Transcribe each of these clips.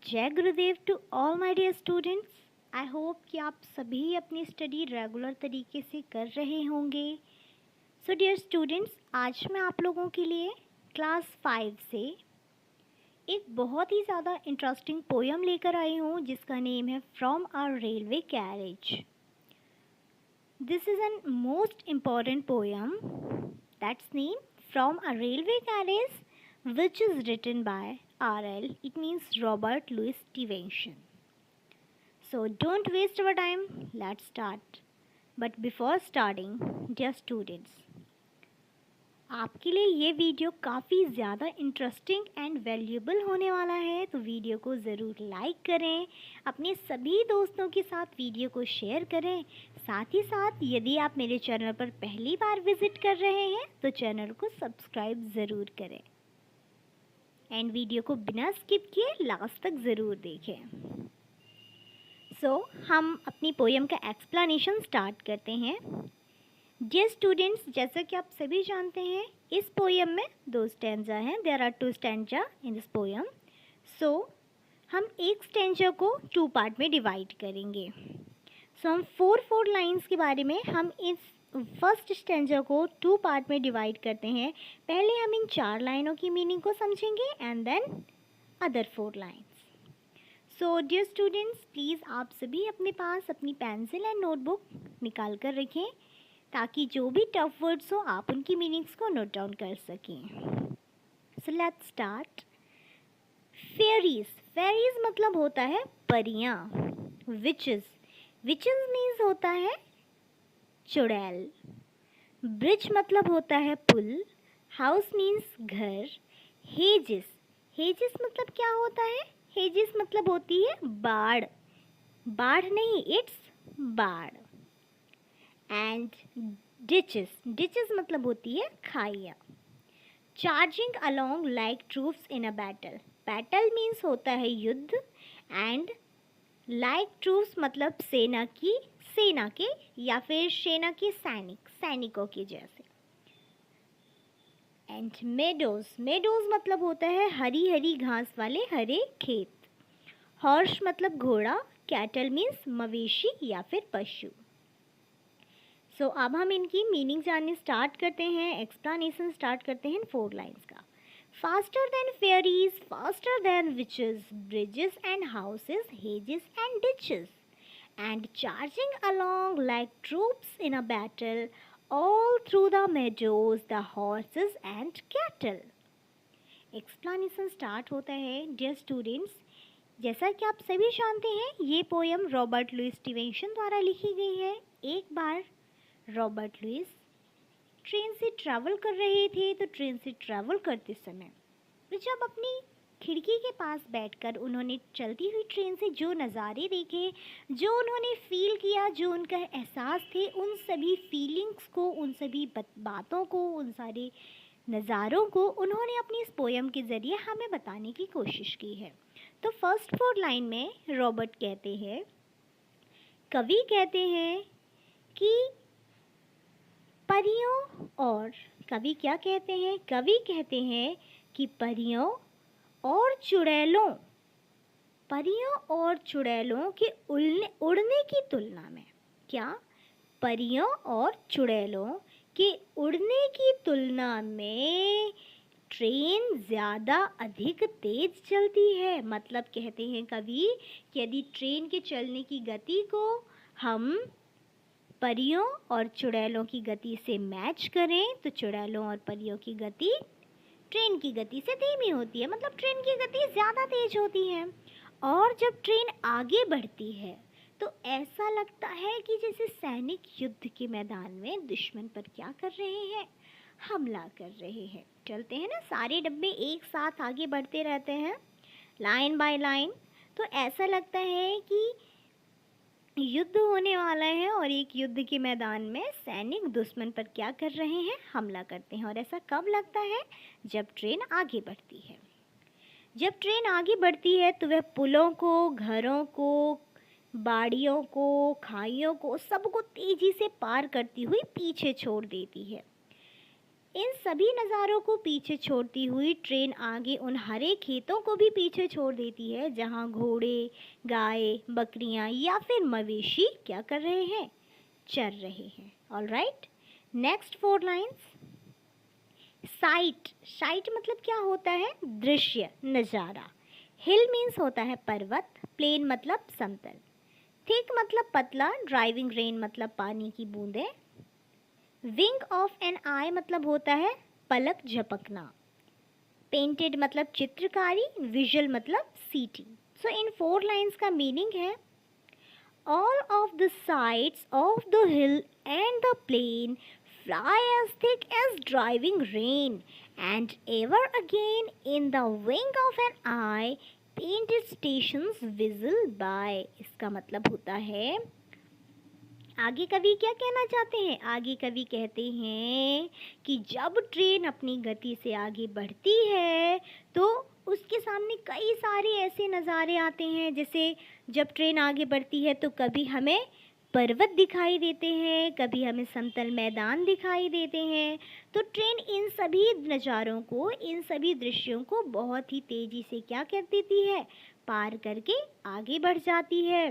जय गुरुदेव to all my dear students. I hope कि आप सभी अपनी स्टडी रेगुलर तरीके से कर रहे होंगे। सो डियर स्टूडेंट्स, आज मैं आप लोगों के लिए क्लास 5 से एक बहुत ही ज़्यादा इंटरेस्टिंग पोयम लेकर आई हूँ जिसका नेम है from our railway carriage. This is an most important poem that's name from a railway carriage which is written by RL. It means Robert Louis Stevenson. So don't waste our time. Let's start. But before starting, dear students, आपके लिए ये video काफ़ी ज़्यादा interesting and valuable होने वाला है, तो video को ज़रूर लाइक करें, अपने सभी दोस्तों के साथ वीडियो को शेयर करें। साथ ही साथ यदि आप मेरे चैनल पर पहली बार विज़िट कर रहे हैं तो चैनल को सब्सक्राइब ज़रूर करें एंड वीडियो को बिना स्किप किए लास्ट तक ज़रूर देखें। हम अपनी पोयम का एक्सप्लेनेशन स्टार्ट करते हैं। डियर स्टूडेंट्स, जैसा कि आप सभी जानते हैं इस पोयम में 2 स्टैंजा हैं। There are 2 stanza in this poem. हम एक स्टैंजा को 2 पार्ट में डिवाइड करेंगे। हम 4 लाइन्स के बारे में हम इस फर्स्ट स्टैंजा को 2 पार्ट में डिवाइड करते हैं। पहले हम इन 4 लाइनों की मीनिंग को समझेंगे and then other 4 lines. So dear students, please आप सभी अपने पास अपनी पेंसिल एंड नोटबुक निकाल कर रखें ताकि जो भी टफ वर्ड्स हो आप उनकी मीनिंग्स को नोट डाउन कर सकें। So let's start. Faeries. Faeries मतलब होता है परियां। विचेस। विचेस मीन्स होता है चुड़ैल। ब्रिज मतलब होता है पुल। हाउस मीन्स घर। हेजिस। हेजिस मतलब क्या होता है? हेजिस मतलब होती है बाड़। बाढ़ नहीं, इट्स बाड़। And ditches. डिचेस मतलब होती है खाइयाँ। Charging along like troops in a battle. Battle means होता है युद्ध एंड लाइक ट्रूप्स मतलब सेना के या फिर सेना के सैनिकों के जैसे। And meadows. मेडोज मतलब होता है हरी हरी घास वाले हरे खेत। हॉर्स मतलब घोड़ा। कैटल मीन्स मवेशी या फिर पशु। अब हम इनकी मीनिंग जानने स्टार्ट करते हैं, एक्सप्लेनेशन स्टार्ट करते हैं 4 लाइन्स का। Faster than fairies, faster than witches, bridges and houses, hedges and ditches, and charging along like troops in a battle, all through the meadows, the horses and cattle. Explanation start होता है। Dear students, जैसा कि आप सभी जानते हैं ये poem Robert Louis Stevenson द्वारा लिखी गई है। एक बार रॉबर्ट लुइस ट्रेन से ट्रैवल कर रहे थे, तो ट्रेन से ट्रैवल करते समय वो जब अपनी खिड़की के पास बैठकर उन्होंने चलती हुई ट्रेन से जो नज़ारे देखे, जो उन्होंने फील किया, जो उनका एहसास थे, उन सभी फीलिंग्स को, उन सभी बातों को, उन सारे नज़ारों को उन्होंने अपनी इस पोयम के ज़रिए हमें बताने की कोशिश की है। तो फर्स्ट 4 लाइन में रॉबर्ट कहते हैं, कवि कहते हैं कि परियों और, कवि क्या कहते हैं? कवि कहते हैं कि परियों और चुड़ैलों, परियों और चुड़ैलों के उड़ने की तुलना में, क्या? परियों और चुड़ैलों के उड़ने की तुलना में ट्रेन ज़्यादा अधिक तेज चलती है। मतलब कहते हैं कवि कि यदि ट्रेन के चलने की गति को हम परियों और चुड़ैलों की गति से मैच करें तो चुड़ैलों और परियों की गति ट्रेन की गति से धीमी होती है, मतलब ट्रेन की गति ज़्यादा तेज होती है। और जब ट्रेन आगे बढ़ती है तो ऐसा लगता है कि जैसे सैनिक युद्ध के मैदान में दुश्मन पर क्या कर रहे हैं? हमला कर रहे हैं। चलते हैं ना, सारे डब्बे एक साथ आगे बढ़ते रहते हैं लाइन बाय लाइन, तो ऐसा लगता है कि युद्ध होने वाला है और एक युद्ध के मैदान में सैनिक दुश्मन पर क्या कर रहे हैं? हमला करते हैं। और ऐसा कब लगता है? जब ट्रेन आगे बढ़ती है। जब ट्रेन आगे बढ़ती है तो वह पुलों को, घरों को, बाड़ियों को, खाइयों को, सबको तेज़ी से पार करती हुई पीछे छोड़ देती है। इन सभी नज़ारों को पीछे छोड़ती हुई ट्रेन आगे उन हरे खेतों को भी पीछे छोड़ देती है जहाँ घोड़े, गाय, बकरियाँ या फिर मवेशी क्या कर रहे हैं, चर रहे हैं। Alright, next 4 lines. Site, site मतलब क्या होता है, दृश्य, नज़ारा। हिल मीन्स होता है पर्वत, प्लेन मतलब समतल, थिक मतलब पतला, ड्राइविंग रेन मतलब पानी की बूंदें, विंग ऑफ एन आई मतलब होता है पलक झपकना, पेंटेड मतलब चित्रकारी, विजुअल मतलब सीटी। सो इन 4 लाइन्स का मीनिंग है all of the sides of the hill and the plain fly as thick as driving rain, and ever again in the wing of an eye painted stations whistle by। इसका मतलब होता है, आगे कवि क्या कहना चाहते हैं, आगे कवि कहते हैं कि जब ट्रेन अपनी गति से आगे बढ़ती है तो उसके सामने कई सारे ऐसे नज़ारे आते हैं। जैसे जब ट्रेन आगे बढ़ती है तो कभी हमें पर्वत दिखाई देते हैं, कभी हमें समतल मैदान दिखाई देते हैं। तो ट्रेन इन सभी नज़ारों को, इन सभी दृश्यों को बहुत ही तेज़ी से क्या कर देती है, पार करके आगे बढ़ जाती है।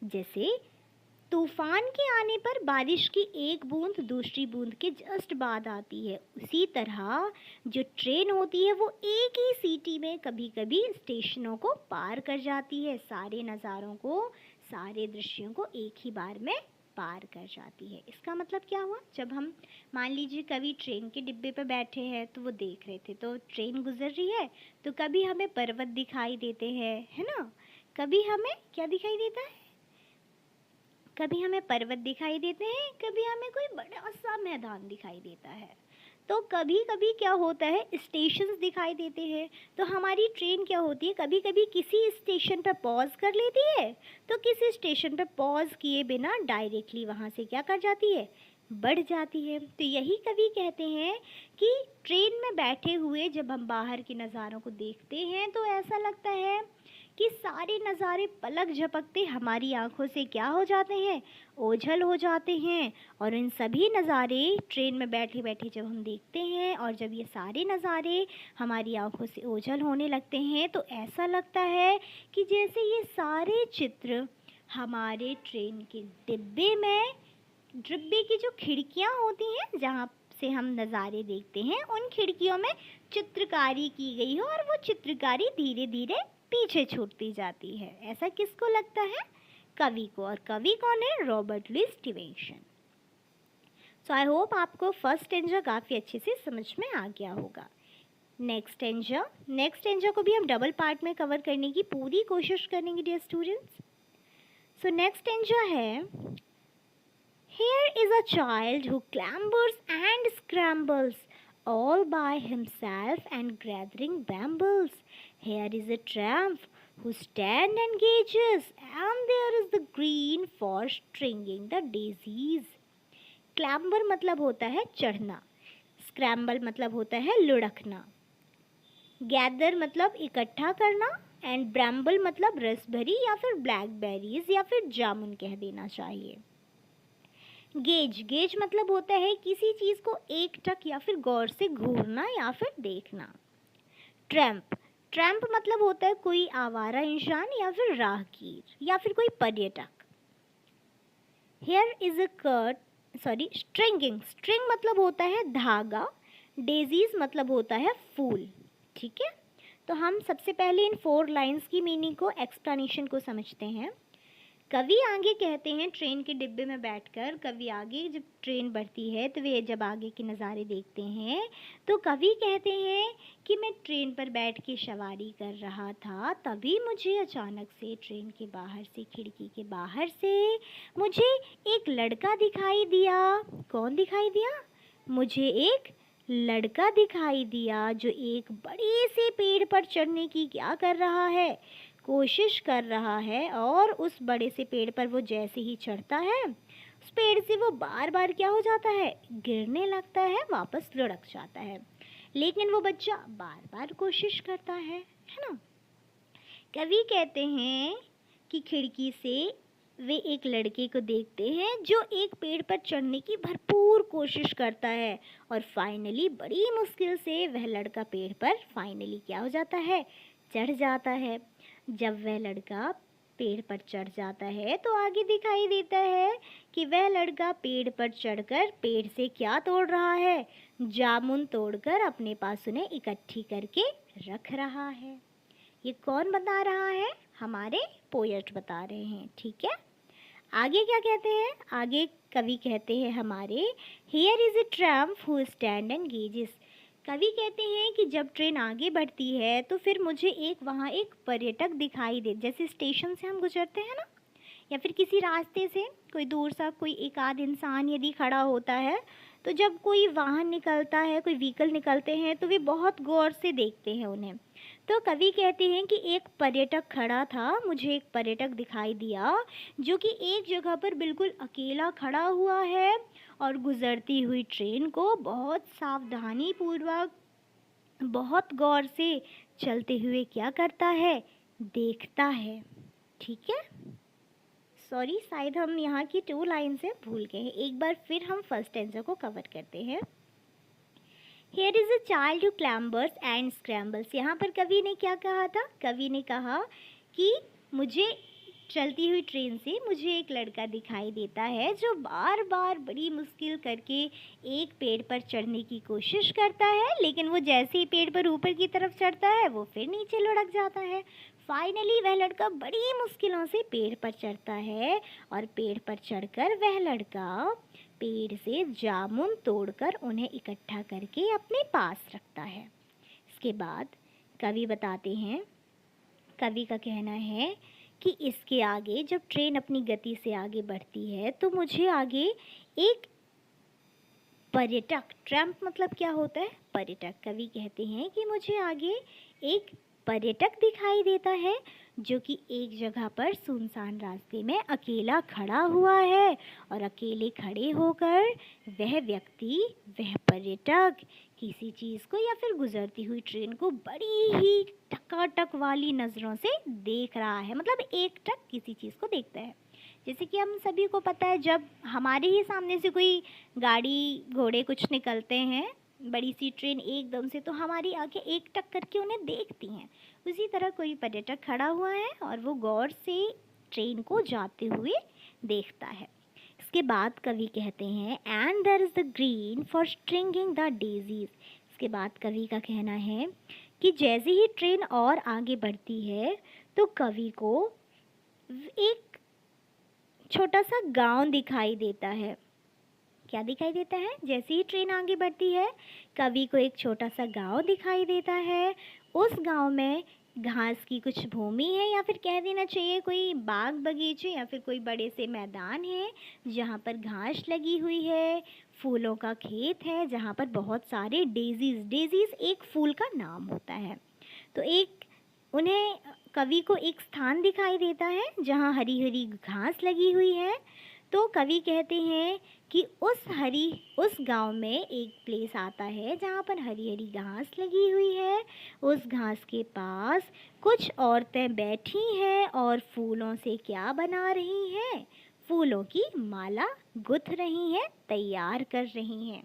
जैसे तूफान के आने पर बारिश की एक बूंद दूसरी बूंद के जस्ट बाद आती है, उसी तरह जो ट्रेन होती है वो एक ही सीटी में कभी कभी स्टेशनों को पार कर जाती है, सारे नज़ारों को, सारे दृश्यों को एक ही बार में पार कर जाती है। इसका मतलब क्या हुआ, जब हम मान लीजिए कभी ट्रेन के डिब्बे पर बैठे हैं तो वो देख रहे थे, तो ट्रेन गुजर रही है तो कभी हमें पर्वत दिखाई देते हैं, है ना, कभी हमें क्या दिखाई देता है, कभी हमें पर्वत दिखाई देते हैं, कभी हमें कोई बड़ा सा मैदान दिखाई देता है। तो कभी कभी क्या होता है, स्टेशंस दिखाई देते हैं। तो हमारी ट्रेन क्या होती है, कभी कभी किसी स्टेशन पर पॉज कर लेती है, तो किसी स्टेशन पर पॉज किए बिना डायरेक्टली वहाँ से क्या कर जाती है, बढ़ जाती है। तो यही कवि कहते हैं कि ट्रेन में बैठे हुए जब हम बाहर के नज़ारों को देखते हैं तो ऐसा लगता है कि सारे नज़ारे पलक झपकते हमारी आंखों से क्या हो जाते हैं, ओझल हो जाते हैं। और इन सभी नज़ारे ट्रेन में बैठे बैठे जब हम देखते हैं और जब ये सारे नज़ारे हमारी आंखों से ओझल होने लगते हैं तो ऐसा लगता है कि जैसे ये सारे चित्र हमारे ट्रेन के डिब्बे में, डिब्बे की जो खिड़कियाँ होती हैं जहाँ से हम नज़ारे देखते हैं, उन खिड़कियों में चित्रकारी की गई हो और वो चित्रकारी धीरे धीरे पीछे छूटती जाती है। ऐसा किसको लगता है, कवि को। और कवि कौन है, Robert Louis Stevenson. So I hope आपको फर्स्ट स्टैंजा काफ़ी अच्छे से समझ में आ गया होगा। नेक्स्ट स्टैंजा को भी हम डबल पार्ट में कवर करने की पूरी कोशिश करेंगे dear students. So next stanza है, Here is a child who clambers and scrambles all by himself and gathering brambles. Here is a tramp who stands and gazes, and there is the green for stringing the daisies. Clamber मतलब होता है चढ़ना, scramble मतलब होता है लुढ़कना, gather मतलब इकट्ठा करना, and bramble मतलब रसभरी या फिर ब्लैकबेरीज या फिर जामुन कह देना चाहिए। गेज, गेज मतलब होता है किसी चीज़ को एकटक या फिर गौर से घूरना या फिर देखना। ट्रैम्प, ट्रैम्प मतलब होता है कोई आवारा इंसान या फिर राहगीर या फिर कोई पर्यटक। Here is a cart, stringing, string मतलब होता है धागा, डेजीज मतलब होता है फूल। ठीक है, तो हम सबसे पहले इन 4 लाइन्स की मीनिंग को, एक्सप्लेनेशन को समझते हैं। कवि आगे कहते हैं, ट्रेन के डिब्बे में बैठकर कवि आगे जब ट्रेन बढ़ती है तो वे जब आगे के नज़ारे देखते हैं तो कवि कहते हैं कि मैं ट्रेन पर बैठ के सवारी कर रहा था, तभी मुझे अचानक से ट्रेन के बाहर से, खिड़की के बाहर से मुझे एक लड़का दिखाई दिया। कौन दिखाई दिया, मुझे एक लड़का दिखाई दिया जो एक बड़े से पेड़ पर चढ़ने की क्या कर रहा है, कोशिश कर रहा है। और उस बड़े से पेड़ पर वो जैसे ही चढ़ता है, उस पेड़ से वो बार बार क्या हो जाता है, गिरने लगता है, वापस लुढ़क जाता है। लेकिन वो बच्चा बार बार कोशिश करता है ना। कवि कहते हैं कि खिड़की से वे एक लड़के को देखते हैं जो एक पेड़ पर चढ़ने की भरपूर कोशिश करता है और फाइनली बड़ी मुश्किल से वह लड़का पेड़ पर फाइनली क्या हो जाता है, चढ़ जाता है। जब वह लड़का पेड़ पर चढ़ जाता है तो आगे दिखाई देता है कि वह लड़का पेड़ पर चढ़कर पेड़ से क्या तोड़ रहा है, जामुन तोड़कर अपने पास उन्हें इकट्ठी करके रख रहा है। ये कौन बता रहा है, हमारे पोएट बता रहे हैं। ठीक है, आगे क्या कहते हैं, आगे कवि कहते हैं हमारे, here is a tramp who stand and gazes. कवि कहते हैं कि जब ट्रेन आगे बढ़ती है तो फिर मुझे वहाँ एक पर्यटक दिखाई दे, जैसे स्टेशन से हम गुजरते हैं ना, या फिर किसी रास्ते से कोई दूर सा कोई एक आध इंसान यदि खड़ा होता है, तो जब कोई वाहन निकलता है, कोई व्हीकल निकलते हैं तो वे बहुत गौर से देखते हैं उन्हें। तो कवि कहते हैं कि एक पर्यटक खड़ा था, मुझे एक पर्यटक दिखाई दिया जो कि एक जगह पर बिल्कुल अकेला खड़ा हुआ है और गुजरती हुई ट्रेन को बहुत सावधानी पूर्वक, बहुत गौर से चलते हुए क्या करता है, देखता है। ठीक है, सॉरी शायद हम यहाँ की 2 लाइन से भूल गए हैं, एक बार फिर हम फर्स्ट स्टैंजा को कवर करते हैं। Here is a child who clambers and scrambles। यहाँ पर कवि ने क्या कहा था, कवि ने कहा कि मुझे चलती हुई ट्रेन से मुझे एक लड़का दिखाई देता है जो बार बार बड़ी मुश्किल करके एक पेड़ पर चढ़ने की कोशिश करता है, लेकिन वो जैसे ही पेड़ पर ऊपर की तरफ चढ़ता है वो फिर नीचे लुढ़क जाता है। फाइनली वह लड़का बड़ी मुश्किलों से पेड़ पर चढ़ता है और पेड़ पर चढ़कर वह लड़का पेड़ से जामुन तोड़कर उन्हें इकट्ठा करके अपने पास रखता है। इसके बाद कवि बताते हैं, कवि का कहना है कि इसके आगे जब ट्रेन अपनी गति से आगे बढ़ती है तो मुझे आगे एक पर्यटक, ट्रैम्प मतलब क्या होता है, पर्यटक, कवि कहते हैं कि मुझे आगे एक पर्यटक दिखाई देता है जो कि एक जगह पर सुनसान रास्ते में अकेला खड़ा हुआ है और अकेले खड़े होकर वह व्यक्ति, वह पर्यटक किसी चीज़ को या फिर गुजरती हुई ट्रेन को बड़ी ही टकाटक वाली नज़रों से देख रहा है। मतलब एक टक किसी चीज़ को देखता है। जैसे कि हम सभी को पता है जब हमारे ही सामने से कोई गाड़ी घोड़े कुछ निकलते हैं, बड़ी सी ट्रेन एकदम से, तो हमारी आंखें एक टक करके उन्हें देखती हैं। उसी तरह कोई पर्यटक खड़ा हुआ है और वो गौर से ट्रेन को जाते हुए देखता है। इसके बाद कवि कहते हैं and there is the green for stringing the daisies. इसके बाद कवि का कहना है कि जैसे ही ट्रेन और आगे बढ़ती है तो कवि को एक छोटा सा गांव दिखाई देता है। क्या दिखाई देता है, जैसे ही ट्रेन आगे बढ़ती है कवि को एक छोटा सा गांव दिखाई देता है। उस गांव में घास की कुछ भूमि है, या फिर कह देना चाहिए कोई बाग बगीचे या फिर कोई बड़े से मैदान है जहाँ पर घास लगी हुई है, फूलों का खेत है जहाँ पर बहुत सारे डेजीज, डेजीज एक फूल का नाम होता है। तो एक उन्हें कवि को एक स्थान दिखाई देता है जहाँ हरी हरी घास लगी हुई है। तो कवि कहते हैं कि उस गांव में एक प्लेस आता है जहाँ पर हरी हरी घास लगी हुई है। उस घास के पास कुछ औरतें बैठी हैं और फूलों से क्या बना रही हैं, फूलों की माला गुथ रही हैं, तैयार कर रही हैं।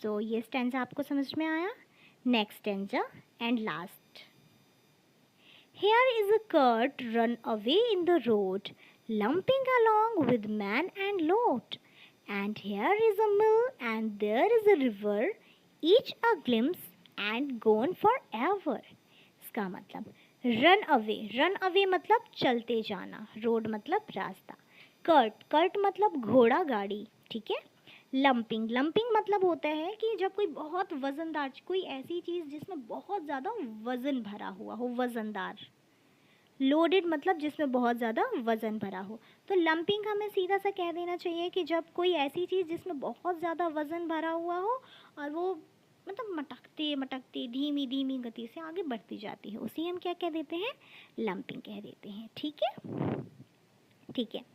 तो ये स्टैंजा आपको समझ में आया। Next stanza and last. Here is a cart run away in the road, lumping along with man and load. And here is a mill and there is a river, each a glimpse and gone forever. इसका मतलब run away, run away मतलब चलते जाना, road मतलब रास्ता, Kurt, Kurt मतलब घोड़ा गाड़ी, ठीक है। लंपिंग, लंपिंग मतलब होता है कि जब कोई बहुत वज़नदार, कोई ऐसी चीज़ जिसमें बहुत ज़्यादा वज़न भरा हुआ हो, वज़नदार। लोडेड मतलब जिसमें बहुत ज़्यादा वज़न भरा हो। तो लंपिंग हमें सीधा सा कह देना चाहिए कि जब कोई ऐसी चीज़ जिसमें बहुत ज़्यादा वज़न भरा हुआ हो और वो मतलब मटकते मटकते धीमी धीमी गति से आगे बढ़ती जाती है, उसी हम क्या कह देते हैं, लंपिंग कह देते हैं। ठीक है, ठीक है।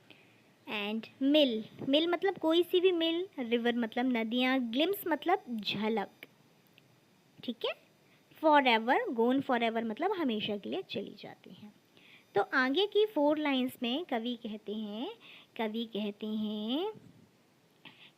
एंड मिल, मिल मतलब कोई सी भी मिल, रिवर मतलब नदियाँ, ग्लिम्स मतलब झलक, ठीक है। For ever, gone for ever मतलब हमेशा के लिए चली जाती हैं। तो आगे की 4 लाइंस में कवि कहते हैं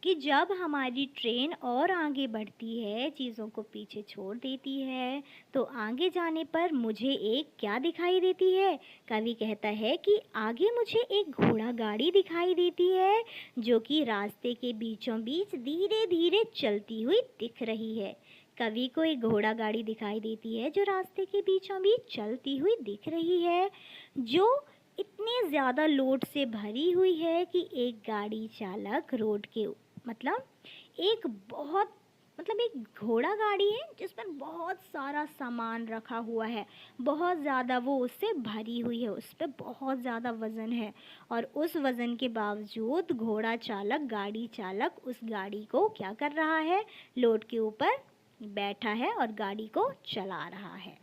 कि जब हमारी ट्रेन और आगे बढ़ती है, चीज़ों को पीछे छोड़ देती है, तो आगे जाने पर मुझे एक क्या दिखाई देती है। कवि कहता है कि आगे मुझे एक घोड़ा गाड़ी दिखाई देती है जो कि रास्ते के बीचों बीच धीरे धीरे चलती हुई दिख रही है। कवि को एक घोड़ा गाड़ी दिखाई देती है जो रास्ते के बीचों बीच चलती हुई दिख रही है, जो इतने ज़्यादा लोड से भरी हुई है कि एक गाड़ी चालक रोड के मतलब एक बहुत एक घोड़ा गाड़ी है जिसमें बहुत सारा सामान रखा हुआ है, बहुत ज़्यादा वो उससे भरी हुई है, उस पर बहुत ज़्यादा वज़न है और उस वज़न के बावजूद घोड़ा चालक, गाड़ी चालक उस गाड़ी को क्या कर रहा है, लोड के ऊपर बैठा है और गाड़ी को चला रहा है।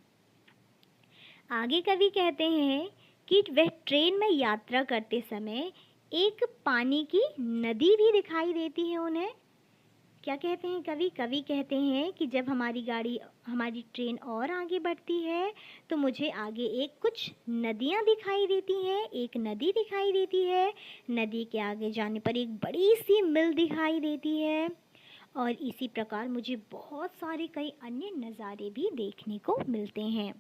आगे कवि कहते हैं कि वह ट्रेन में यात्रा करते समय एक पानी की नदी भी दिखाई देती है उन्हें। क्या कहते हैं कवि कहते हैं कि जब हमारी ट्रेन और आगे बढ़ती है तो मुझे आगे एक कुछ नदियाँ दिखाई देती हैं, एक नदी दिखाई देती है, नदी के आगे जाने पर एक बड़ी सी मिल दिखाई देती है और इसी प्रकार मुझे बहुत सारे कई अन्य नज़ारे भी देखने को मिलते हैं।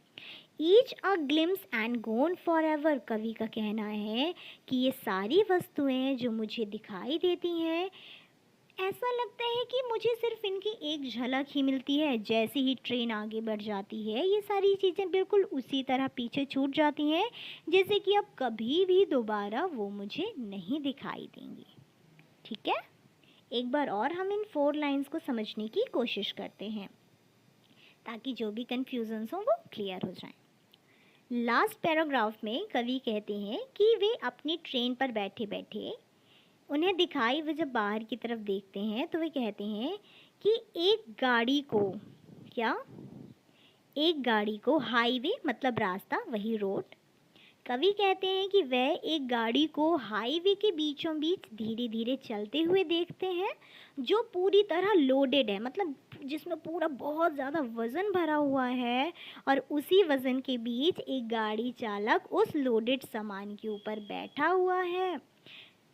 Each a glimpse and gone for ever, कवि का कहना है कि ये सारी वस्तुएं जो मुझे दिखाई देती हैं, ऐसा लगता है कि मुझे सिर्फ इनकी एक झलक ही मिलती है। जैसे ही ट्रेन आगे बढ़ जाती है ये सारी चीज़ें बिल्कुल उसी तरह पीछे छूट जाती हैं जैसे कि अब कभी भी दोबारा वो मुझे नहीं दिखाई देंगी। ठीक है, एक बार और हम इन 4 लाइंस को समझने की कोशिश करते हैं ताकि जो भी कन्फ्यूजन्स हों वो क्लियर हो जाएं। लास्ट पैराग्राफ में कवि कहते हैं कि वे अपनी ट्रेन पर बैठे बैठे उन्हें दिखाई, वे जब बाहर की तरफ देखते हैं तो वे कहते हैं कि एक गाड़ी को हाईवे मतलब रास्ता, वही रोड, कवि कहते हैं कि वह एक गाड़ी को हाईवे के बीचों बीच धीरे धीरे चलते हुए देखते हैं जो पूरी तरह लोडेड है, मतलब जिसमें पूरा बहुत ज़्यादा वज़न भरा हुआ है और उसी वज़न के बीच एक गाड़ी चालक उस लोडेड सामान के ऊपर बैठा हुआ है।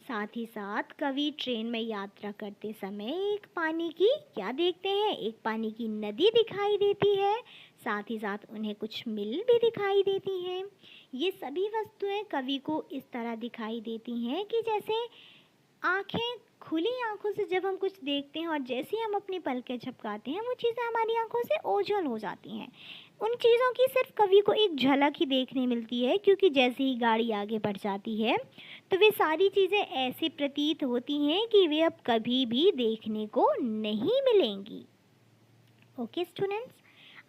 साथ ही साथ कवि ट्रेन में यात्रा करते समय एक पानी की क्या देखते हैं, एक पानी की नदी दिखाई देती है, साथ ही साथ उन्हें कुछ मिल भी दिखाई देती हैं। ये सभी वस्तुएं कवि को इस तरह दिखाई देती हैं कि जैसे आँखें, खुली आँखों से जब हम कुछ देखते हैं और जैसे ही हम अपनी पलकें झपकाते हैं वो चीज़ें हमारी आँखों से ओझल हो जाती हैं। उन चीज़ों की सिर्फ कवि को एक झलक ही देखने मिलती है, क्योंकि जैसे ही गाड़ी आगे बढ़ जाती है तो वे सारी चीज़ें ऐसे प्रतीत होती हैं कि वे अब कभी भी देखने को नहीं मिलेंगी। ओके स्टूडेंट्स,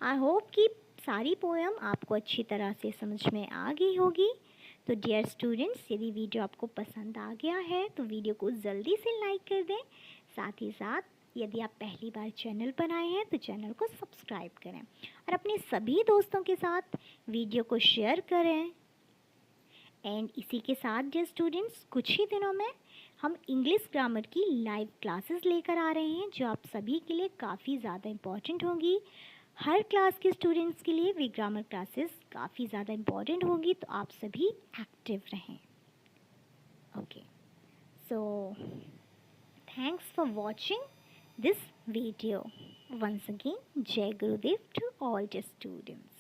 आई होप कि सारी पोएम आपको अच्छी तरह से समझ में आ गई होगी। तो डियर स्टूडेंट्स, यदि वीडियो आपको पसंद आ गया है तो वीडियो को जल्दी से लाइक कर दें। साथ ही साथ यदि आप पहली बार चैनल पर आए हैं तो चैनल को सब्सक्राइब करें और अपने सभी दोस्तों के साथ वीडियो को शेयर करें। एंड इसी के साथ डियर स्टूडेंट्स, कुछ ही दिनों में हम इंग्लिश ग्रामर की लाइव क्लासेस लेकर आ रहे हैं जो आप सभी के लिए काफ़ी ज़्यादा इम्पॉर्टेंट होंगी। हर क्लास के स्टूडेंट्स के लिए वे ग्रामर क्लासेस काफ़ी ज़्यादा इम्पॉर्टेंट होंगी, तो आप सभी एक्टिव रहें। Okay, so thanks for watching this video. Once again, जय गुरुदेव टू ऑल द स्टूडेंट्स।